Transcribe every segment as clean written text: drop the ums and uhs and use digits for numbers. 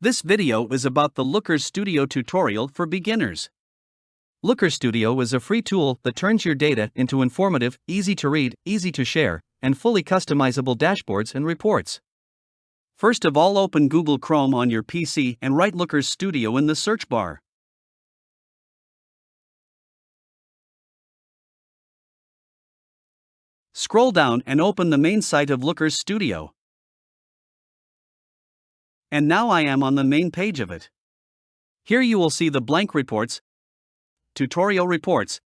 This video is about the Looker Studio tutorial for beginners. Looker Studio is a free tool that turns your data into informative, easy to read, easy to share, and fully customizable dashboards and reports. First of all, open Google Chrome on your PC and write Looker Studio in the search bar. Scroll down and open the main site of Looker Studio. And now I am on the main page of it. Here you will see the blank reports, tutorial reports,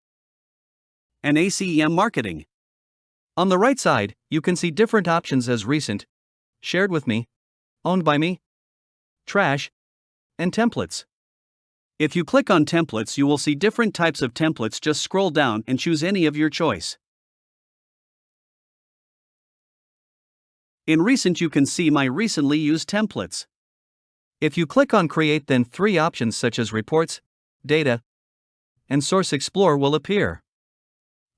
and ACEM marketing. On the right side, you can see different options as recent, shared with me, owned by me, trash, and templates. If you click on templates, you will see different types of templates. Just scroll down and choose any of your choice. In recent, you can see my recently used templates. If you click on Create, then three options such as Reports, Data, and Source Explorer will appear.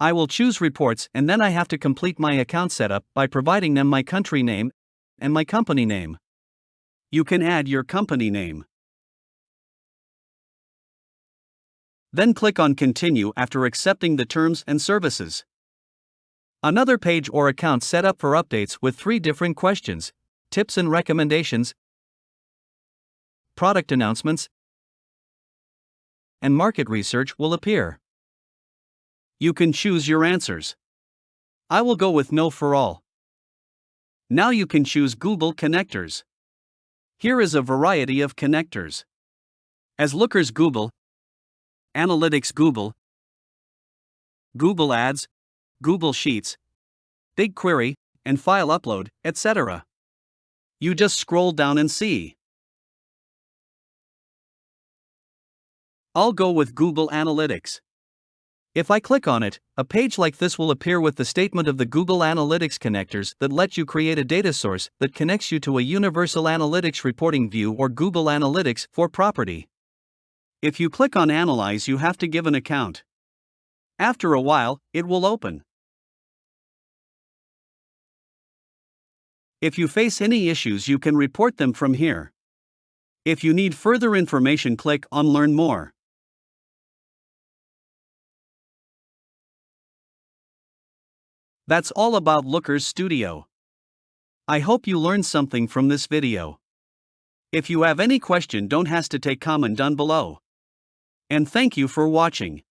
I will choose Reports, and then I have to complete my account setup by providing them my country name and my company name. You can add your company name. Then click on Continue after accepting the terms and services. Another page or account set up for updates with three different questions, tips and recommendations, product announcements, and market research will appear. You can choose your answers. I will go with No for all. Now you can choose Google connectors. Here is a variety of connectors. As Lookers Google, Analytics Google, Google Ads, Google Sheets, BigQuery, and File Upload, etc. You just scroll down and see. I'll go with Google Analytics. If I click on it, a page like this will appear with the statement of the Google Analytics connectors that let you create a data source that connects you to a universal analytics reporting view or Google Analytics for property. If you click on Analyze, you have to give an account. After a while, it will open. If you face any issues, you can report them from here. If you need further information, click on Learn More. That's all about Looker Studio. I hope you learned something from this video. If you have any question, don't hesitate to comment down below. And thank you for watching.